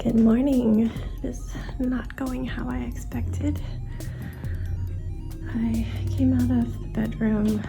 Good morning. It is not going how I expected. I came out of the bedroom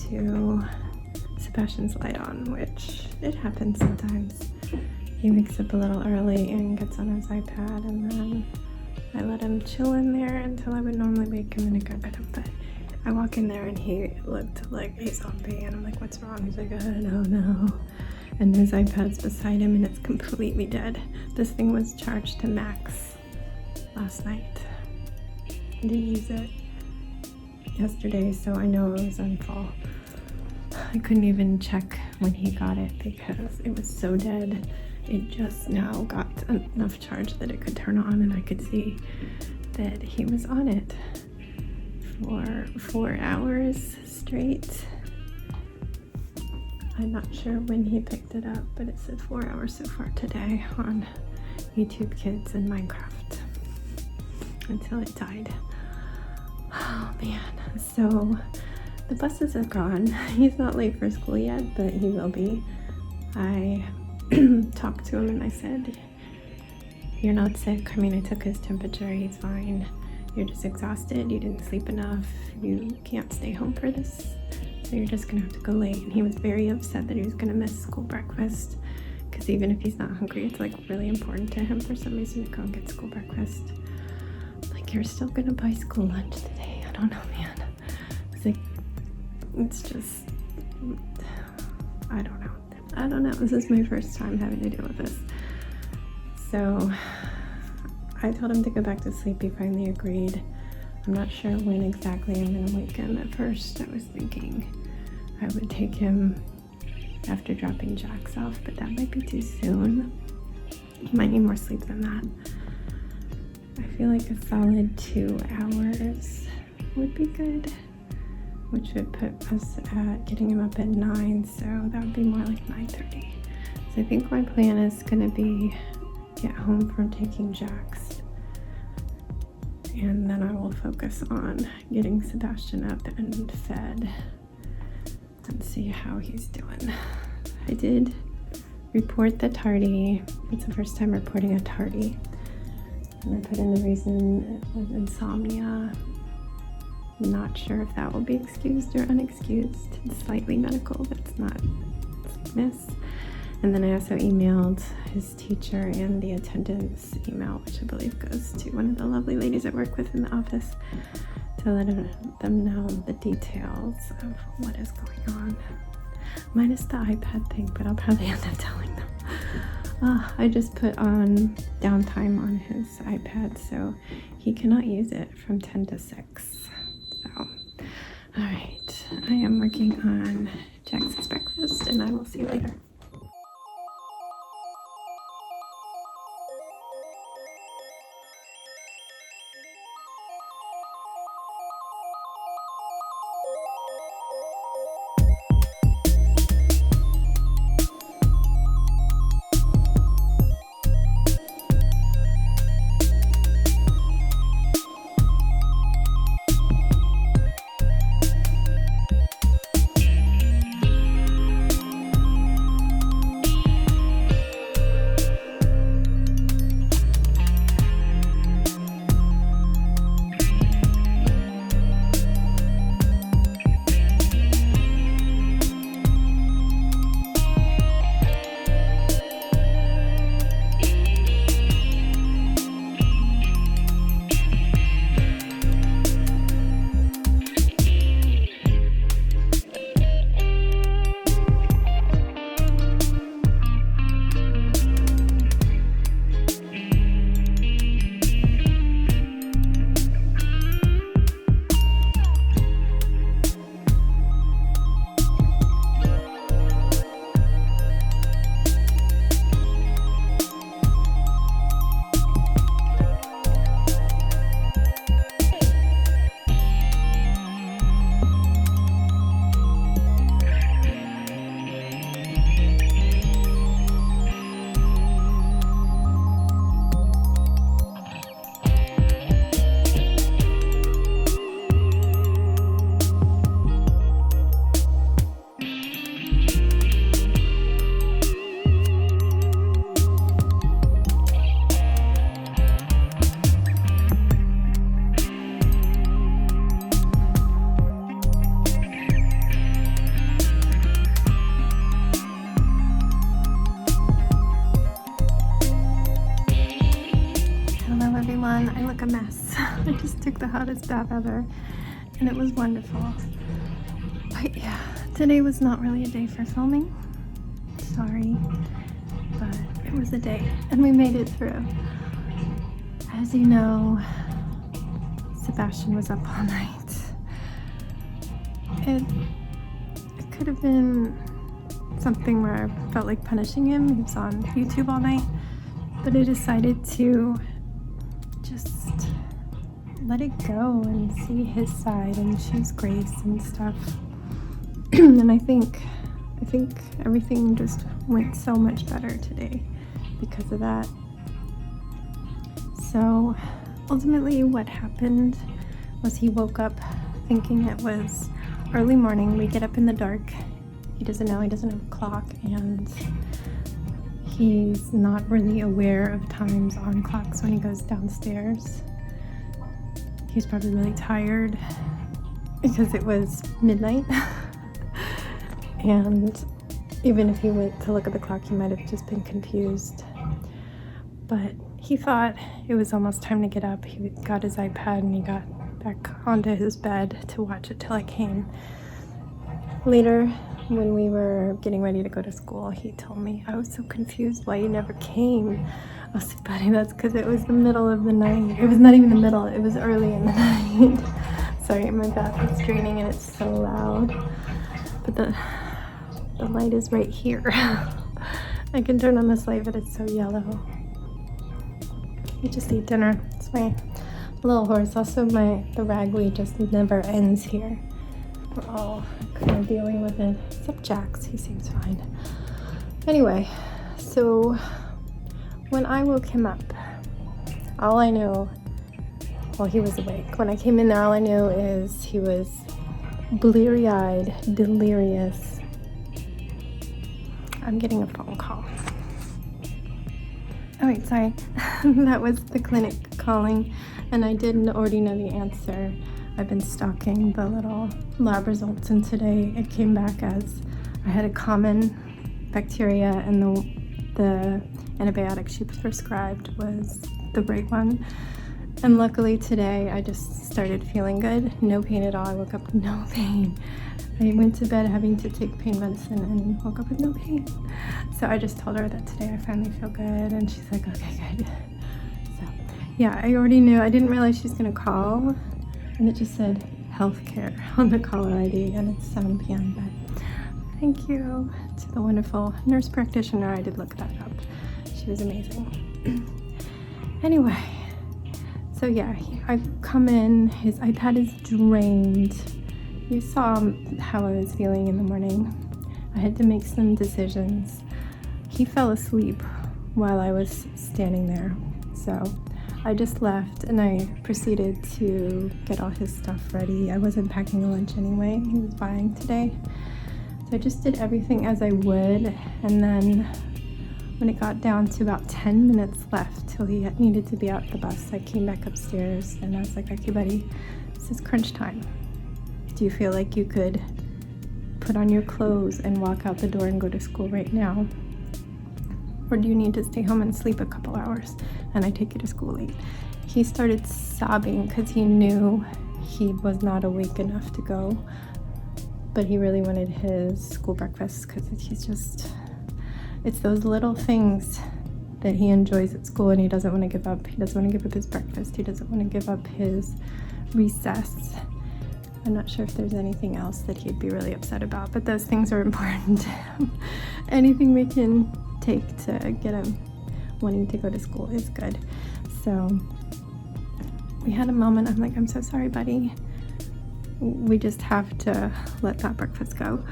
to Sebastian's light on, which it happens sometimes. He wakes up a little early and gets on his iPad, and then I let him chill in there until I would normally wake him and go to bed. But I walk in there and he looked like a zombie, and I'm like, what's wrong? He's like, oh no. And his iPad's beside him and it's completely dead. This thing was charged to max last night. I didn't use it yesterday, so I know it was on full. I couldn't even check when he got it because it was so dead. It just now got enough charge that it could turn on, and I could see that he was on it for 4 hours straight. I'm not sure when he picked it up, but it said 4 hours so far today on YouTube Kids and Minecraft until it died. Oh man, so the buses are gone. He's not late for school yet, but he will be. I talked to him and I said, you're not sick. I mean, I took his temperature, he's fine. You're just exhausted, you didn't sleep enough, you can't stay home for this. So you're just gonna have to go late. And he was very upset that he was gonna miss school breakfast, because even if he's not hungry, it's like really important to him for some reason to go and get school breakfast. Like, you're still gonna buy school lunch today? I don't know, man. It's like, it's just, I don't know. This is my first time having to deal with this. So I told him to go back to sleep. He finally agreed. I'm not sure when exactly I'm gonna wake him. At first I was thinking I would take him after dropping Jax off, but that might be too soon. He might need more sleep than that. I feel like a solid 2 hours would be good, which would put us at getting him up at 9, so that would be more like 9:30. So I think my plan is gonna be get home from taking Jax, and then I will focus on getting Sebastian up and fed and see how he's doing. I did report the tardy. It's the first time reporting a tardy. And I put in the reason it was insomnia. Not sure if that will be excused or unexcused. It's slightly medical, but it's not sickness. And then I also emailed his teacher and the attendance email, which I believe goes to one of the lovely ladies I work with in the office, to let them know the details of what is going on. Minus the iPad thing, but I'll probably end up telling them. I just put on downtime on his iPad, so he cannot use it from 10 to 6. So, all right, I am working on Jax's breakfast, and I will see you later. on, I look a mess. I just took the hottest bath ever, and it was wonderful. But yeah, today was not really a day for filming. Sorry, but it was a day, and we made it through. As you know, Sebastian was up all night. It could have been something where I felt like punishing him. He was on YouTube all night, but I decided to just let it go and see his side and choose grace and stuff. And I think everything just went so much better today because of that. So ultimately what happened was he woke up thinking it was early morning. We get up in the dark. He doesn't know, he doesn't have a clock, and he's not really aware of times on clocks when he goes downstairs. He's probably really tired because it was midnight. And even if he went to look at the clock, he might have just been confused. But he thought it was almost time to get up. He got his iPad and he got back onto his bed to watch it till I came. Later, when we were getting ready to go to school, he told me, I was so confused why you never came. I was like, buddy, that's because it was the middle of the night. It was not even the middle, it was early in the night. Sorry, my bath is draining and it's so loud. But the light is right here. I can turn on this light, but it's so yellow. We just ate dinner. It's my little horse. Also, the ragweed just never ends here. We're all kind of dealing with it, except Jax. He seems fine. Anyway, so when I woke him up, all I knew, well, he was awake. When I came in there, all I knew is he was bleary-eyed, delirious. I'm getting a phone call. Oh wait, sorry. That was the clinic calling, and I did already know the answer. I've been stalking the little lab results, and today it came back as I had a common bacteria, and the antibiotic she prescribed was the right one. And luckily today I just started feeling good. No pain at all. I woke up no pain. I went to bed having to take pain medicine and woke up with no pain. So I just told her that today I finally feel good, and she's like, okay, good. So yeah, I already knew. I didn't realize she's gonna call, and it just said healthcare on the caller ID, and it's 7 p.m. But thank you to the wonderful nurse practitioner. I did look that up. She was amazing. Anyway, so yeah, I come in, his iPad is drained. You saw how I was feeling in the morning. I had to make some decisions. He fell asleep while I was standing there. So I just left and I proceeded to get all his stuff ready. I wasn't packing a lunch anyway, he was buying today. So I just did everything as I would, and then when it got down to about 10 minutes left till he needed to be out the bus, I came back upstairs and I was like, okay buddy, this is crunch time. Do you feel like you could put on your clothes and walk out the door and go to school right now? Or do you need to stay home and sleep a couple hours and I take you to school late? He started sobbing because he knew he was not awake enough to go, but he really wanted his school breakfast because it's those little things that he enjoys at school and he doesn't want to give up. He doesn't want to give up his breakfast. He doesn't want to give up his recess. I'm not sure if there's anything else that he'd be really upset about, but those things are important to him. Anything we can take to get him wanting to go to school is good. So we had a moment. I'm like, I'm so sorry, buddy. We just have to let that breakfast go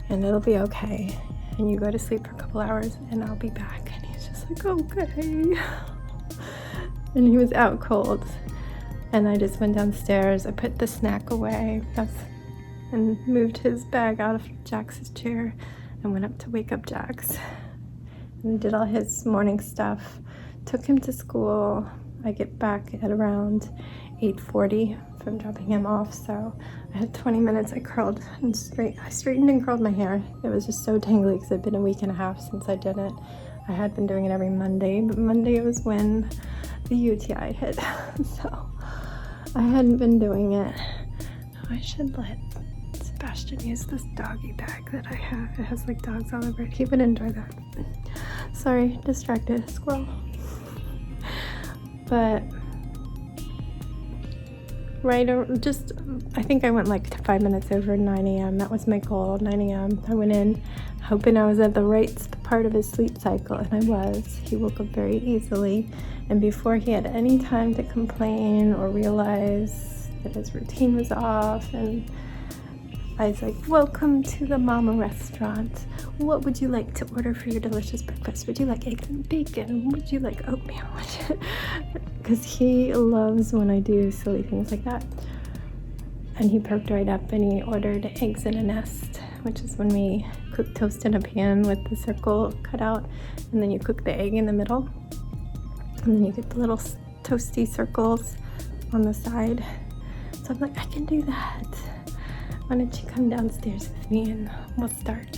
and it'll be okay. And you go to sleep for a couple hours and I'll be back. And he's just like, okay. And he was out cold. And I just went downstairs. I put the snack away and moved his bag out of Jax's chair and went up to wake up Jax. And did all his morning stuff. Took him to school. I get back at around 8:40 from dropping him off. So I had 20 minutes. I straightened and curled my hair. It was just so tangly because it's been a week and a half since I did it. I had been doing it every Monday, but Monday was when the UTI hit. So I hadn't been doing it. I should let Sebastian use this doggy bag that I have. It has like dogs all over it. He would enjoy that. Sorry, distracted squirrel. But I think I went like 5 minutes over 9 a.m. That was my goal, 9 a.m. I went in hoping I was at the right part of his sleep cycle, and I was. He woke up very easily, and before he had any time to complain or realize that his routine was off, and I was like, welcome to the Mama restaurant. What would you like to order for your delicious breakfast? Would you like eggs and bacon? Would you like oatmeal? Because he loves when I do silly things like that. And he perked right up and he ordered eggs in a nest, which is when we cook toast in a pan with the circle cut out, and then you cook the egg in the middle, and then you get the little toasty circles on the side. So I'm like, I can do that. Why don't you come downstairs with me and we'll start?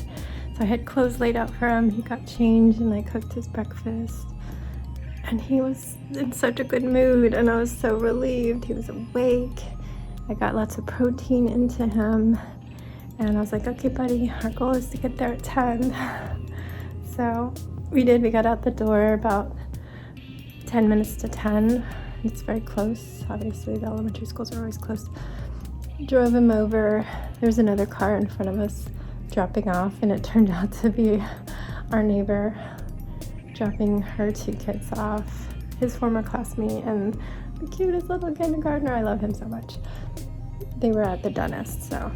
So I had clothes laid out for him. He got changed and I cooked his breakfast. And he was in such a good mood and I was so relieved. He was awake. I got lots of protein into him. And I was like, okay, buddy, our goal is to get there at 10. So we did. We got out the door about 10 minutes to 10. It's very close. Obviously, the elementary schools are always close. Drove him over. There's another car in front of us dropping off, and it turned out to be our neighbor dropping her 2 kids off, his former classmate and the cutest little kindergartner. I love him so much. They were at the dentist, so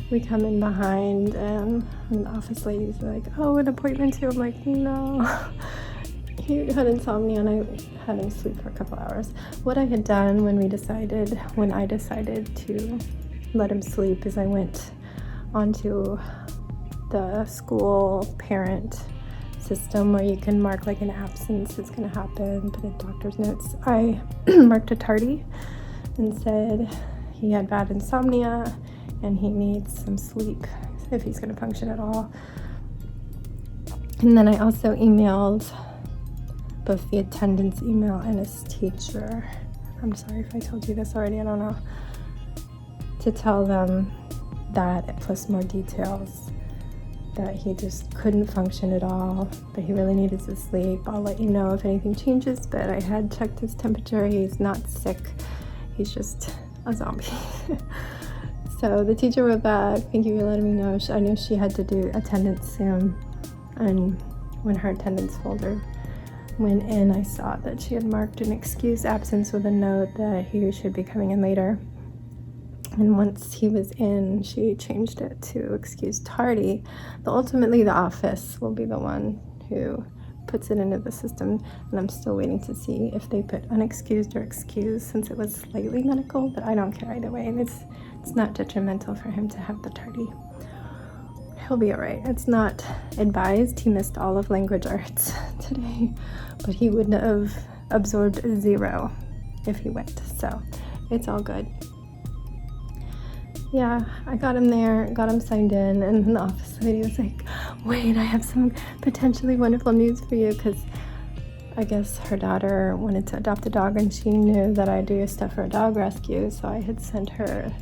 we come in behind, and the office lady's like, oh, an appointment too? I'm like, no. He had insomnia and I had him sleep for a couple hours. What I had done when I decided to let him sleep is I went onto the school parent system where you can mark like an absence is going to happen, put in doctor's notes. I marked a tardy and said he had bad insomnia and he needs some sleep if he's going to function at all. And then I also emailed both the attendance email and his teacher. I'm sorry if I told you this already, I don't know. To tell them that, plus more details, that he just couldn't function at all, but he really needed to sleep. I'll let you know if anything changes, but I had checked his temperature. He's not sick. He's just a zombie. So the teacher wrote back, thank you for letting me know. I knew she had to do attendance soon, and when her attendance folder went in, I saw that she had marked an excused absence with a note that he should be coming in later. And once he was in, she changed it to excused tardy. Ultimately, the office will be the one who puts it into the system, and I'm still waiting to see if they put unexcused or excused, since it was slightly medical, but I don't care either way. And it's not detrimental for him to have the tardy. He'll be all right. It's not advised. He missed all of language arts today, but he would have absorbed 0 if he went, so it's all good. Yeah, I got him there, got him signed in, and the office lady was like, wait, I have some potentially wonderful news for you, because I guess her daughter wanted to adopt a dog and she knew that I do stuff for a dog rescue, so I had sent her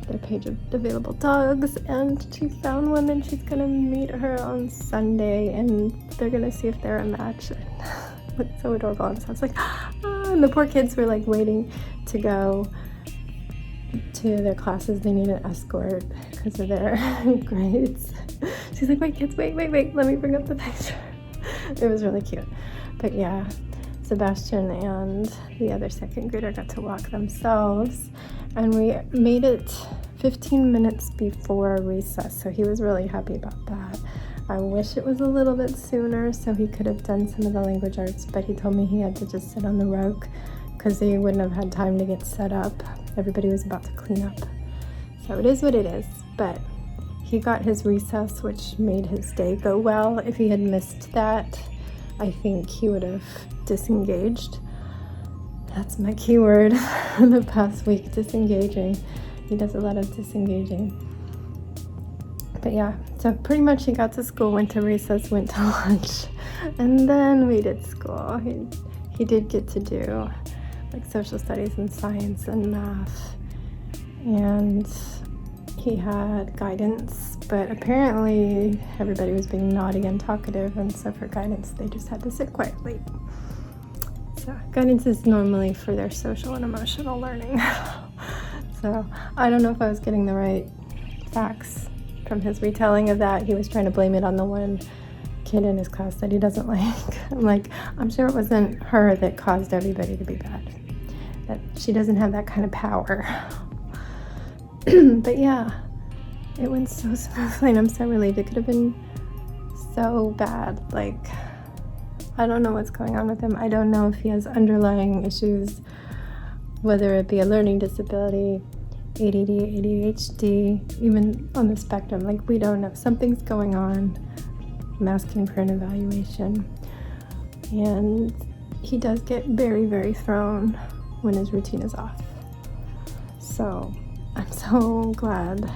their page of available dogs, and she found one, and she's gonna meet her on Sunday, and they're gonna see if they're a match. It's so adorable. And so I was like, and the poor kids were like waiting to go to their classes. They need an escort because of their grades. She's like, wait kids, wait, let me bring up the picture. It was really cute. But yeah, Sebastian and the other second grader got to walk themselves, and we made it 15 minutes before recess, so he was really happy about that. I wish it was a little bit sooner so he could have done some of the language arts, but he told me he had to just sit on the rug because he wouldn't have had time to get set up. Everybody was about to clean up. So it is what it is, but he got his recess, which made his day go well. If he had missed that, I think he would have disengaged. That's my keyword the past week, disengaging. He does a lot of disengaging. But yeah, so pretty much he got to school, went to recess, went to lunch, and then we did school. he did get to do like social studies and science and math, and he had guidance, but apparently everybody was being naughty and talkative, and so for guidance they just had to sit quietly. So guidance is normally for their social and emotional learning. So I don't know if I was getting the right facts from his retelling of that. He was trying to blame it on the one kid in his class that he doesn't like. I'm sure it wasn't her that caused everybody to be bad, that she doesn't have that kind of power. But yeah, it went so smoothly, and I'm so relieved. It could have been so bad. Like, I don't know what's going on with him. I don't know if he has underlying issues, whether it be a learning disability, ADD, ADHD, even on the spectrum. Like, we don't know. Something's going on. I'm asking for an evaluation. And he does get very, very thrown when his routine is off. So I'm so glad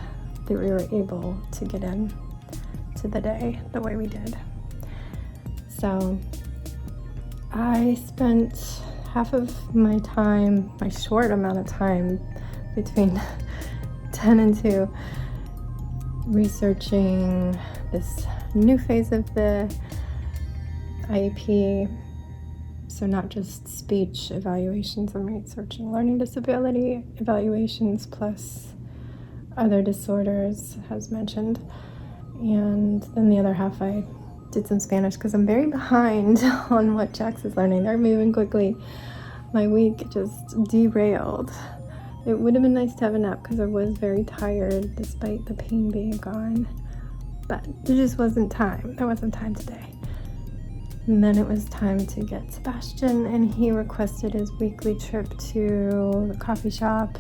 that we were able to get in to the day the way we did. So I spent half of my time, my short amount of time between 10 and 2, researching this new phase of the IEP. So not just speech evaluations, I'm researching learning disability evaluations plus other disorders, as mentioned. And then the other half I did some Spanish because I'm very behind on what Jax is learning. They're moving quickly. My week just derailed. It would have been nice to have a nap because I was very tired despite the pain being gone. But there just wasn't time. There wasn't time today. And then it was time to get Sebastian, and he requested his weekly trip to the coffee shop,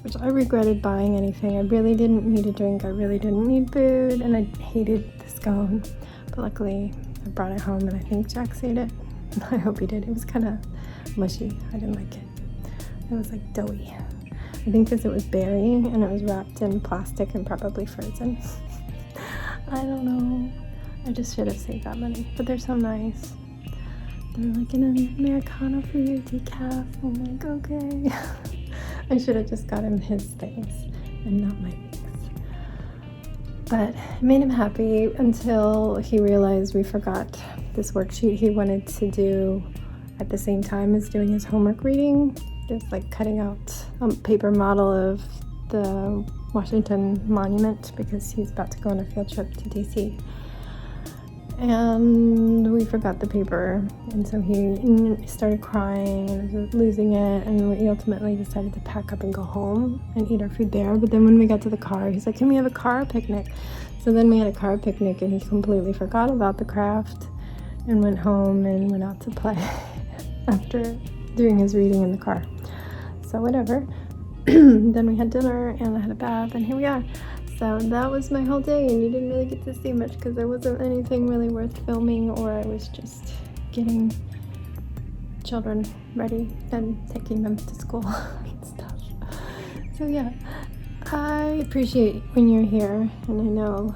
which I regretted buying anything. I really didn't need a drink. I really didn't need food, and I hated the scone. But luckily, I brought it home, and I think Jax ate it. I hope he did. It was kind of mushy. I didn't like it. It was like doughy. I think because it was berry, and it was wrapped in plastic and probably frozen. I don't know. I just should have saved that money, but they're so nice. They're like, an Americano for you, decaf. I'm like, okay. I should have just got him his things and not my things. But it made him happy until he realized we forgot this worksheet he wanted to do at the same time as doing his homework reading. It's like cutting out a paper model of the Washington Monument because he's about to go on a field trip to DC. And we forgot the paper, and so he started crying and was losing it, and we ultimately decided to pack up and go home and eat our food there. But then when we got to the car, he's like, can we have a car picnic? So then we had a car picnic, and he completely forgot about the craft and went home and went out to play after doing his reading in the car. So whatever. Then we had dinner and I had a bath, and here we are. So that was my whole day, and you didn't really get to see much because there wasn't anything really worth filming, or I was just getting children ready and taking them to school and stuff. So yeah, I appreciate when you're here, and I know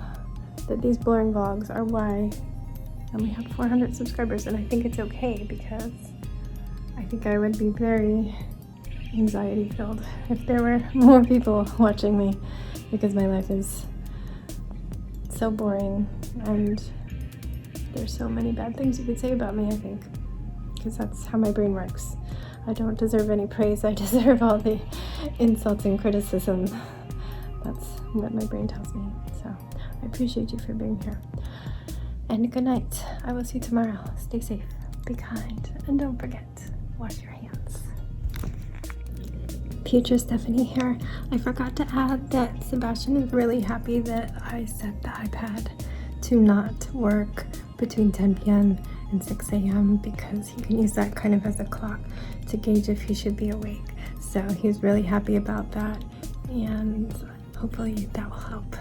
that these boring vlogs are why I only have 400 subscribers, and I think it's okay because I think I would be very anxiety filled if there were more people watching me, because my life is so boring and there's so many bad things you could say about me, I think, because that's how my brain works. I don't deserve any praise. I deserve all the insults and criticism. That's what my brain tells me. So I appreciate you for being here, and good night. I will see you tomorrow. Stay safe, be kind, and don't forget, wash your hands. Future Stephanie here. I forgot to add that Sebastian is really happy that I set the iPad to not work between 10 p.m. and 6 a.m. because he can use that kind of as a clock to gauge if he should be awake. So he's really happy about that, and hopefully that will help.